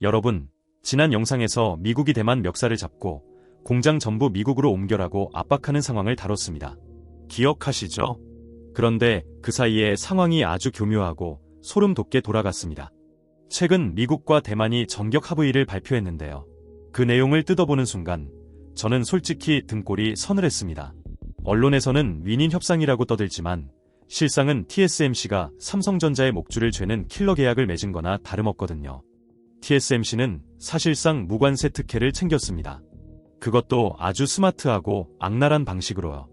여러분, 지난 영상에서 미국이 대만 멱살을 잡고 공장 전부 미국으로 옮겨라고 압박하는 상황을 다뤘습니다. 기억하시죠? 그런데 그 사이에 상황이 아주 교묘하고 소름 돋게 돌아갔습니다. 최근 미국과 대만이 전격 합의를 발표했는데요. 그 내용을 뜯어보는 순간 저는 솔직히 등골이 서늘했습니다. 언론에서는 윈윈 협상이라고 떠들지만 실상은 TSMC가 삼성전자의 목줄을 죄는 킬러 계약을 맺은 거나 다름없거든요. TSMC는 사실상 무관세 특혜를 챙겼습니다. 그것도 아주 스마트하고 악랄한 방식으로요.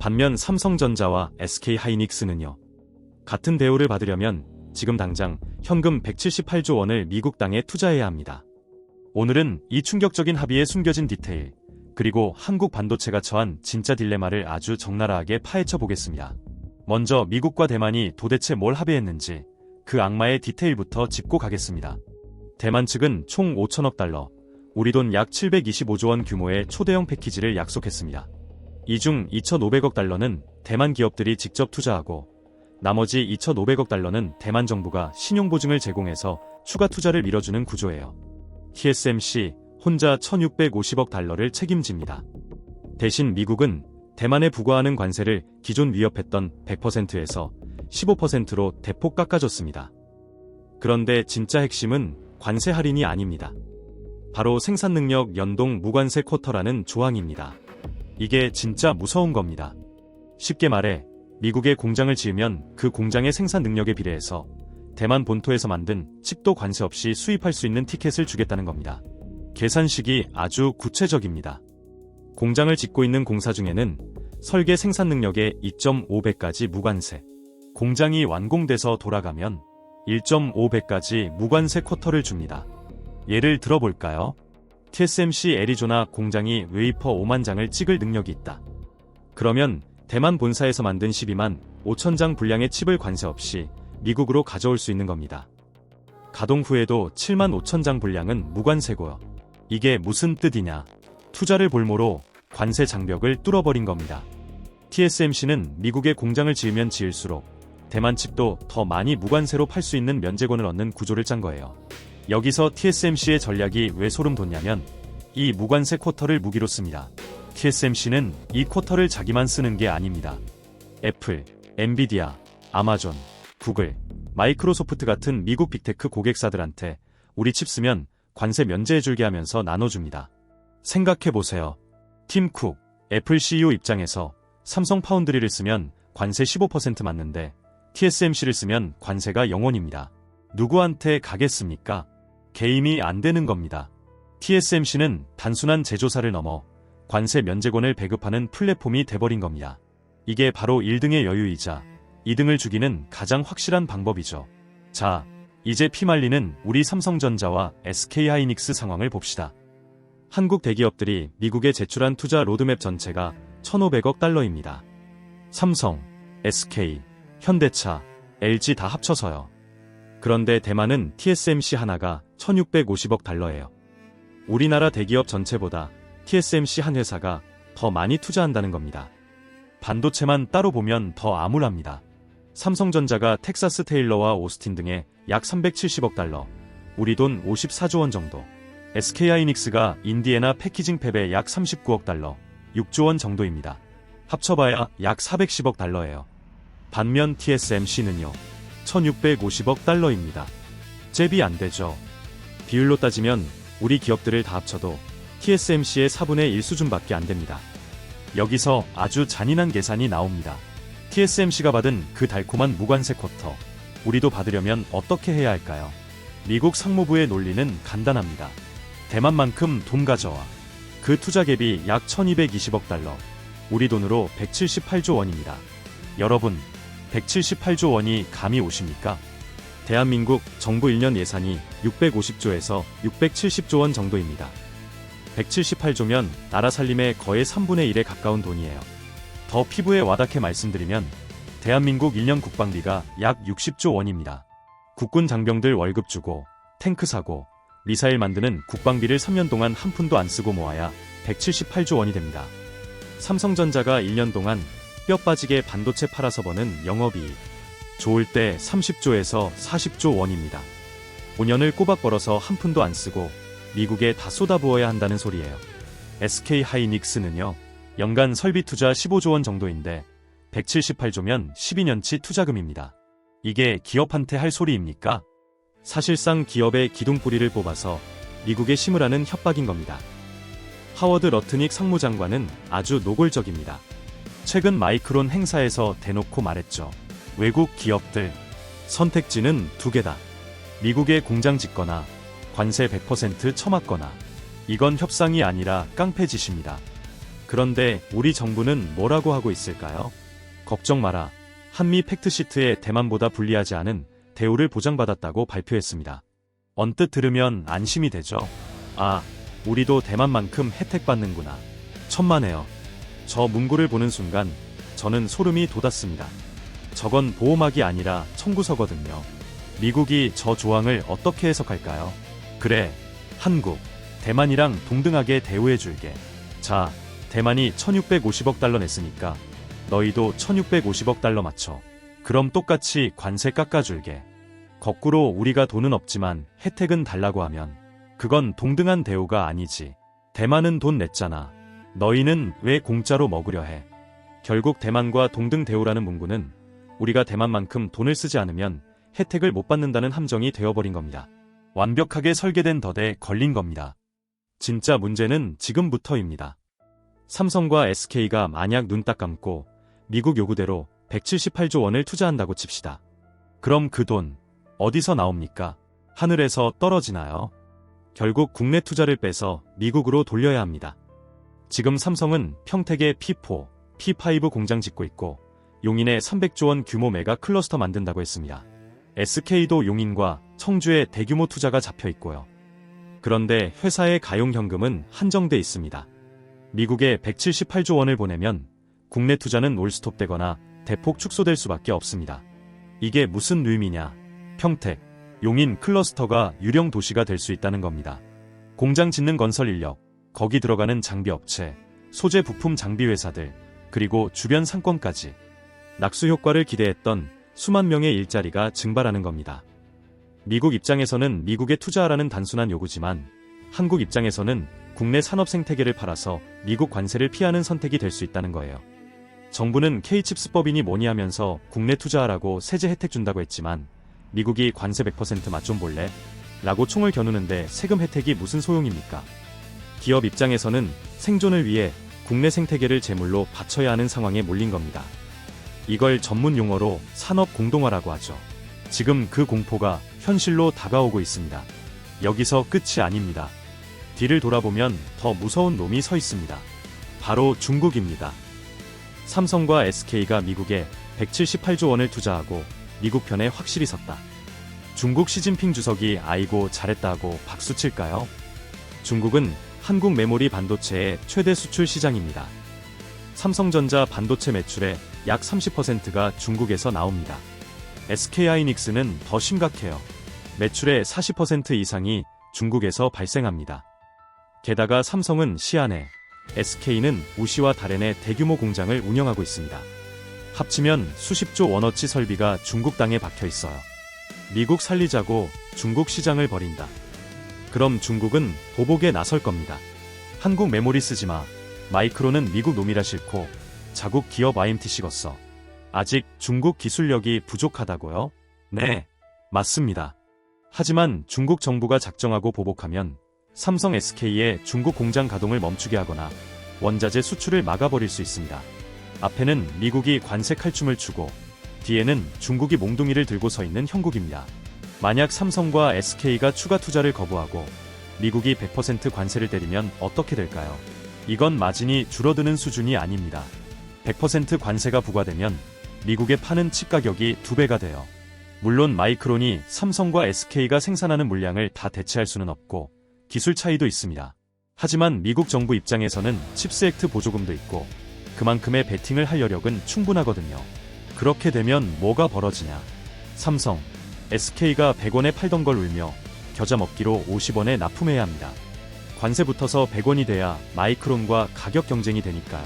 반면 삼성전자와 SK하이닉스는요. 같은 대우를 받으려면 지금 당장 현금 178조 원을 미국 땅에 투자해야 합니다. 오늘은 이 충격적인 합의에 숨겨진 디테일, 그리고 한국 반도체가 처한 진짜 딜레마를 아주 적나라하게 파헤쳐 보겠습니다. 먼저 미국과 대만이 도대체 뭘 합의했는지 그 악마의 디테일부터 짚고 가겠습니다. 대만 측은 총 5천억 달러, 우리 돈 약 725조 원 규모의 초대형 패키지를 약속했습니다. 이 중 2,500억 달러는 대만 기업들이 직접 투자하고 나머지 2,500억 달러는 대만 정부가 신용보증을 제공해서 추가 투자를 밀어주는 구조예요. TSMC 혼자 1,650억 달러를 책임집니다. 대신 미국은 대만에 부과하는 관세를 기존 위협했던 100%에서 15%로 대폭 깎아줬습니다. 그런데 진짜 핵심은 관세 할인이 아닙니다. 바로 생산능력 연동 무관세 쿼터라는 조항입니다. 이게 진짜 무서운 겁니다. 쉽게 말해 미국에 공장을 지으면 그 공장의 생산 능력에 비례해서 대만 본토에서 만든 칩도 관세 없이 수입할 수 있는 티켓을 주겠다는 겁니다. 계산식이 아주 구체적입니다. 공장을 짓고 있는 공사 중에는 설계 생산 능력의 2.5배까지 무관세, 공장이 완공돼서 돌아가면 1.5배까지 무관세 쿼터를 줍니다. 예를 들어볼까요? TSMC 애리조나 공장이 웨이퍼 5만 장을 찍을 능력이 있다. 그러면 대만 본사에서 만든 12만 5천 장 분량의 칩을 관세 없이 미국으로 가져올 수 있는 겁니다. 가동 후에도 7만 5천 장 분량은 무관세고요. 이게 무슨 뜻이냐? 투자를 볼모로 관세 장벽을 뚫어버린 겁니다. TSMC는 미국에 공장을 지으면 지을수록 대만 칩도 더 많이 무관세로 팔 수 있는 면제권을 얻는 구조를 짠 거예요. 여기서 TSMC의 전략이 왜 소름 돋냐면 이 무관세 쿼터를 무기로 씁니다. TSMC는 이 쿼터를 자기만 쓰는 게 아닙니다. 애플, 엔비디아, 아마존, 구글, 마이크로소프트 같은 미국 빅테크 고객사들한테 우리 칩 쓰면 관세 면제해줄게 하면서 나눠줍니다. 생각해보세요. 팀 쿡, 애플 CEO 입장에서 삼성 파운드리를 쓰면 관세 15% 맞는데 TSMC를 쓰면 관세가 0원입니다. 누구한테 가겠습니까? 개임이 안 되는 겁니다. TSMC는 단순한 제조사를 넘어 관세 면제권을 배급하는 플랫폼이 돼버린 겁니다. 이게 바로 1등의 여유이자 2등을 죽이는 가장 확실한 방법이죠. 자, 이제 피말리는 우리 삼성전자와 SK하이닉스 상황을 봅시다. 한국 대기업들이 미국에 제출한 투자 로드맵 전체가 1,500억 달러입니다. 삼성, SK, 현대차, LG 다 합쳐서요. 그런데 대만은 TSMC 하나가 1,650억 달러예요. 우리나라 대기업 전체보다 TSMC 한 회사가 더 많이 투자한다는 겁니다. 반도체만 따로 보면 더 암울합니다. 삼성전자가 텍사스 테일러와 오스틴 등에 약 370억 달러, 우리 돈 54조 원 정도. SK하이닉스가 인디애나 패키징 팹에 약 39억 달러, 6조 원 정도입니다. 합쳐봐야 약 410억 달러예요. 반면 TSMC는요, 1,650억 달러입니다. 잽이 안 되죠. 비율로 따지면 우리 기업들을 다 합쳐도 TSMC의 4분의 1 수준밖에 안 됩니다. 여기서 아주 잔인한 계산이 나옵니다. TSMC가 받은 그 달콤한 무관세 쿼터, 우리도 받으려면 어떻게 해야 할까요? 미국 상무부의 논리는 간단합니다. 대만만큼 돈 가져와. 그 투자 갭이 약 1,220억 달러, 우리 돈으로 178조 원입니다. 여러분, 178조 원이 감이 오십니까? 대한민국 정부 1년 예산이 650조에서 670조 원 정도입니다. 178조면 나라 살림의 거의 3분의 1에 가까운 돈이에요. 더 피부에 와닿게 말씀드리면 대한민국 1년 국방비가 약 60조 원입니다. 국군 장병들 월급 주고 탱크 사고 미사일 만드는 국방비를 3년 동안 한 푼도 안 쓰고 모아야 178조 원이 됩니다. 삼성전자가 1년 동안 뼈 빠지게 반도체 팔아서 버는 영업이익, 좋을 때 30조에서 40조 원입니다. 5년을 꼬박 벌어서 한 푼도 안 쓰고 미국에 다 쏟아부어야 한다는 소리예요. SK 하이닉스는요, 연간 설비 투자 15조 원 정도인데 178조면 12년치 투자금입니다. 이게 기업한테 할 소리입니까? 사실상 기업의 기둥뿌리를 뽑아서 미국에 심으라는 협박인 겁니다. 하워드 러트닉 상무장관은 아주 노골적입니다. 최근 마이크론 행사에서 대놓고 말했죠. 외국 기업들, 선택지는 두 개다. 미국에 공장 짓거나 관세 100% 처맞거나. 이건 협상이 아니라 깡패짓입니다. 그런데 우리 정부는 뭐라고 하고 있을까요? 걱정 마라. 한미 팩트시트에 대만보다 불리하지 않은 대우를 보장받았다고 발표했습니다. 언뜻 들으면 안심이 되죠. 아, 우리도 대만만큼 혜택 받는구나. 천만에요. 저 문구를 보는 순간 저는 소름이 돋았습니다. 저건 보호막이 아니라 청구서거든요. 미국이 저 조항을 어떻게 해석할까요? 그래, 한국, 대만이랑 동등하게 대우해줄게. 자, 대만이 1650억 달러 냈으니까 너희도 1650억 달러 맞춰. 그럼 똑같이 관세 깎아줄게. 거꾸로 우리가 돈은 없지만 혜택은 달라고 하면 그건 동등한 대우가 아니지. 대만은 돈 냈잖아. 너희는 왜 공짜로 먹으려 해? 결국 대만과 동등 대우라는 문구는 우리가 대만만큼 돈을 쓰지 않으면 혜택을 못 받는다는 함정이 되어버린 겁니다. 완벽하게 설계된 덫에 걸린 겁니다. 진짜 문제는 지금부터입니다. 삼성과 SK가 만약 눈 딱 감고 미국 요구대로 178조 원을 투자한다고 칩시다. 그럼 그 돈 어디서 나옵니까? 하늘에서 떨어지나요? 결국 국내 투자를 빼서 미국으로 돌려야 합니다. 지금 삼성은 평택에 P4, P5 공장 짓고 있고 용인에 300조 원 규모 메가 클러스터 만든다고 했습니다. SK도 용인과 청주에 대규모 투자가 잡혀 있고요. 그런데 회사의 가용 현금은 한정돼 있습니다. 미국에 178조 원을 보내면 국내 투자는 올스톱되거나 대폭 축소될 수밖에 없습니다. 이게 무슨 의미냐? 평택, 용인 클러스터가 유령 도시가 될 수 있다는 겁니다. 공장 짓는 건설 인력, 거기 들어가는 장비 업체, 소재 부품 장비 회사들, 그리고 주변 상권까지 낙수 효과를 기대했던 수만 명의 일자리가 증발하는 겁니다. 미국 입장에서는 미국에 투자하라는 단순한 요구지만 한국 입장에서는 국내 산업 생태계를 팔아서 미국 관세를 피하는 선택이 될 수 있다는 거예요. 정부는 K칩스법이니 뭐니 하면서 국내 투자하라고 세제 혜택 준다고 했지만 미국이 관세 100% 맛 좀 볼래? 라고 총을 겨누는데 세금 혜택이 무슨 소용입니까? 기업 입장에서는 생존을 위해 국내 생태계를 제물로 바쳐야 하는 상황에 몰린 겁니다. 이걸 전문 용어로 산업 공동화라고 하죠. 지금 그 공포가 현실로 다가오고 있습니다. 여기서 끝이 아닙니다. 뒤를 돌아보면 더 무서운 놈이 서 있습니다. 바로 중국입니다. 삼성과 SK가 미국에 178조 원을 투자하고 미국 편에 확실히 섰다. 중국 시진핑 주석이 아이고 잘했다고 박수칠까요? 중국은 한국 메모리 반도체의 최대 수출 시장입니다. 삼성전자 반도체 매출의 약 30%가 중국에서 나옵니다. SK하이닉스는 더 심각해요. 매출의 40% 이상이 중국에서 발생합니다. 게다가 삼성은 시안에, SK는 우시와 다롄에 대규모 공장을 운영하고 있습니다. 합치면 수십조 원어치 설비가 중국 땅에 박혀 있어요. 미국 살리자고 중국 시장을 버린다. 그럼 중국은 보복에 나설 겁니다. 한국 메모리 쓰지 마. 마이크론은 미국 놈이라 싫고 자국 기업 IMTC겠어. 아직 중국 기술력이 부족하다고요? 네, 맞습니다. 하지만 중국 정부가 작정하고 보복하면 삼성 SK의 중국 공장 가동을 멈추게 하거나 원자재 수출을 막아버릴 수 있습니다. 앞에는 미국이 관세 칼춤을 추고 뒤에는 중국이 몽둥이를 들고 서 있는 형국입니다. 만약 삼성과 SK가 추가 투자를 거부하고 미국이 100% 관세를 때리면 어떻게 될까요? 이건 마진이 줄어드는 수준이 아닙니다. 100% 관세가 부과되면 미국에 파는 칩 가격이 2배가 돼요. 물론 마이크론이 삼성과 SK가 생산하는 물량을 다 대체할 수는 없고 기술 차이도 있습니다. 하지만 미국 정부 입장에서는 칩스 액트 보조금도 있고 그만큼의 베팅을 할 여력은 충분하거든요. 그렇게 되면 뭐가 벌어지냐? 삼성, SK가 100원에 팔던 걸 울며 겨자 먹기로 50원에 납품해야 합니다. 관세 붙어서 100원이 돼야 마이크론과 가격 경쟁이 되니까요.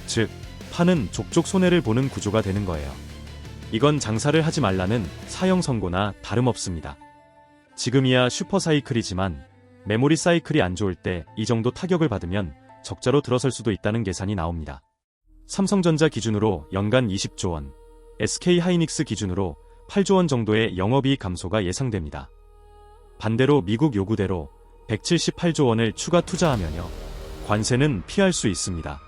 즉, 파는 족족 손해를 보는 구조가 되는 거예요. 이건 장사를 하지 말라는 사형 선고나 다름없습니다. 지금이야 슈퍼사이클이지만 메모리 사이클이 안 좋을 때 이 정도 타격을 받으면 적자로 들어설 수도 있다는 계산이 나옵니다. 삼성전자 기준으로 연간 20조 원, SK하이닉스 기준으로 8조 원 정도의 영업이익 감소가 예상됩니다. 반대로 미국 요구대로 178조 원을 추가 투자하면요, 관세는 피할 수 있습니다.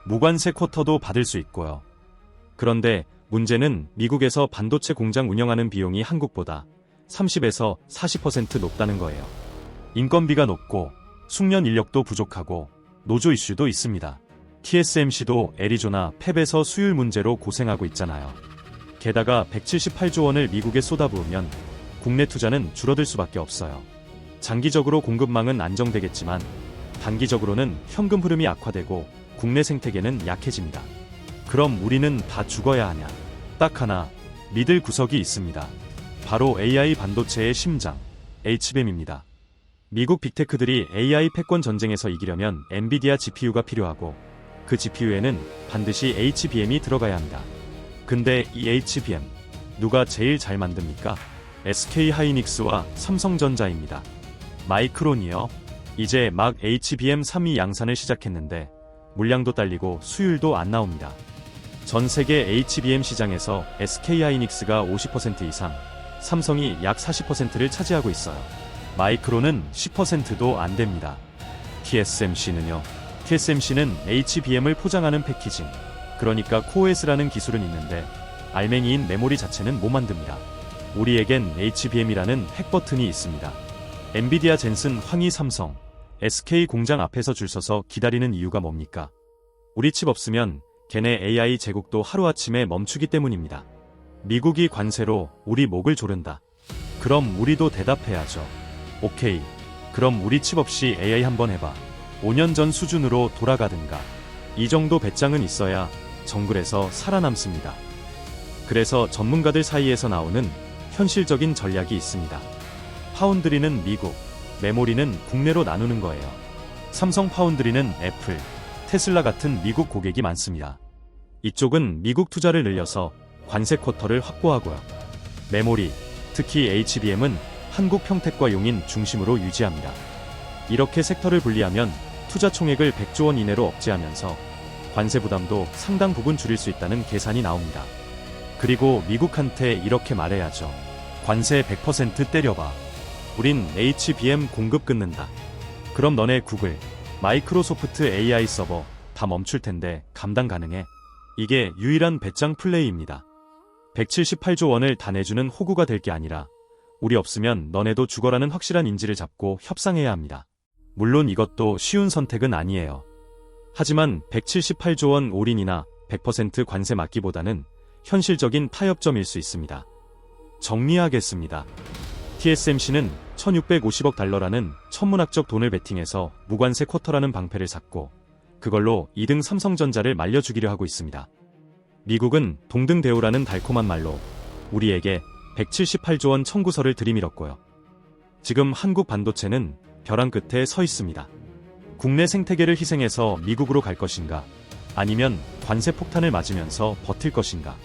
무관세 쿼터도 받을 수 있고요. 그런데 문제는 미국에서 반도체 공장 운영하는 비용이 한국보다 30에서 40% 높다는 거예요. 인건비가 높고 숙련 인력도 부족하고 노조 이슈도 있습니다. TSMC도 애리조나 팹에서 수율 문제로 고생하고 있잖아요. 게다가 178조 원을 미국에 쏟아부으면 국내 투자는 줄어들 수밖에 없어요. 장기적으로 공급망은 안정되겠지만 단기적으로는 현금 흐름이 악화되고 국내 생태계는 약해집니다. 그럼 우리는 다 죽어야 하냐? 딱 하나 믿을 구석이 있습니다. 바로 AI 반도체의 심장, HBM입니다. 미국 빅테크들이 AI 패권 전쟁에서 이기려면 엔비디아 GPU가 필요하고 그 GPU에는 반드시 HBM이 들어가야 합니다. 근데 이 HBM 누가 제일 잘 만듭니까? SK하이닉스와 삼성전자입니다. 마이크론이요. 이제 막 HBM3이 양산을 시작했는데 물량도 딸리고 수율도 안 나옵니다. 전 세계 HBM 시장에서 SK하이닉스가 50% 이상, 삼성이 약 40%를 차지하고 있어요. 마이크론은 10%도 안 됩니다. TSMC는요. TSMC는 HBM을 포장하는 패키징, 그러니까 코어S라는 기술은 있는데 알맹이인 메모리 자체는 못 만듭니다. 우리에겐 HBM이라는 핵버튼이 있습니다. 엔비디아 젠슨 황희 삼성, SK 공장 앞에서 줄 서서 기다리는 이유가 뭡니까? 우리 칩 없으면 걔네 AI 제국도 하루아침에 멈추기 때문입니다. 미국이 관세로 우리 목을 조른다. 그럼 우리도 대답해야죠. 오케이. 그럼 우리 칩 없이 AI 한번 해봐. 5년 전 수준으로 돌아가든가. 이 정도 배짱은 있어야 정글에서 살아남습니다. 그래서 전문가들 사이에서 나오는 현실적인 전략이 있습니다. 파운드리는 미국, 메모리는 국내로 나누는 거예요. 삼성 파운드리는 애플, 테슬라 같은 미국 고객이 많습니다. 이쪽은 미국 투자를 늘려서 관세 쿼터를 확보하고요. 메모리, 특히 HBM은 한국 평택과 용인 중심으로 유지합니다. 이렇게 섹터를 분리하면 투자 총액을 100조 원 이내로 억제하면서 관세 부담도 상당 부분 줄일 수 있다는 계산이 나옵니다. 그리고 미국한테 이렇게 말해야죠. 관세 100% 때려봐. 우린 HBM 공급 끊는다. 그럼 너네 구글, 마이크로소프트 AI 서버 다 멈출 텐데 감당 가능해? 이게 유일한 배짱 플레이입니다. 178조 원을 다 내주는 호구가 될 게 아니라 우리 없으면 너네도 죽어라는 확실한 인지를 잡고 협상해야 합니다. 물론 이것도 쉬운 선택은 아니에요. 하지만 178조 원 올인이나 100% 관세 맞기보다는 현실적인 타협점일 수 있습니다. 정리하겠습니다. TSMC는 1650억 달러라는 천문학적 돈을 베팅해서 무관세 쿼터라는 방패를 잡고 그걸로 2등 삼성전자를 말려 죽이려 하고 있습니다. 미국은 동등대우라는 달콤한 말로 우리에게 178조 원 청구서를 들이밀었고요. 지금 한국 반도체는 벼랑 끝에 서 있습니다. 국내 생태계를 희생해서 미국으로 갈 것인가? 아니면 관세 폭탄을 맞으면서 버틸 것인가?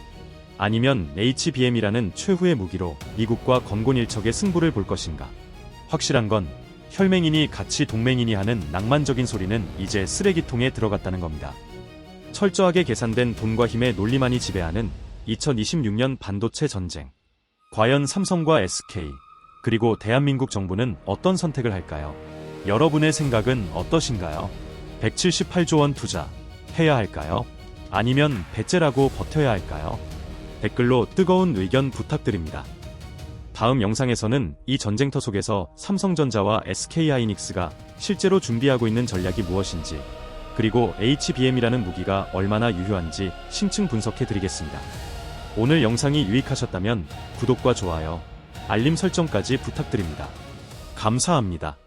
아니면 HBM이라는 최후의 무기로 미국과 건곤일척의 승부를 볼 것인가? 확실한 건 혈맹이니 같이 동맹이니 하는 낭만적인 소리는 이제 쓰레기통에 들어갔다는 겁니다. 철저하게 계산된 돈과 힘의 논리만이 지배하는 2026년 반도체 전쟁. 과연 삼성과 SK, 그리고 대한민국 정부는 어떤 선택을 할까요? 여러분의 생각은 어떠신가요? 178조 원 투자 해야 할까요? 아니면 배째라고 버텨야 할까요? 댓글로 뜨거운 의견 부탁드립니다. 다음 영상에서는 이 전쟁터 속에서 삼성전자와 SK하이닉스가 실제로 준비하고 있는 전략이 무엇인지, 그리고 HBM이라는 무기가 얼마나 유효한지 심층 분석해 드리겠습니다. 오늘 영상이 유익하셨다면 구독과 좋아요, 알림 설정까지 부탁드립니다. 감사합니다.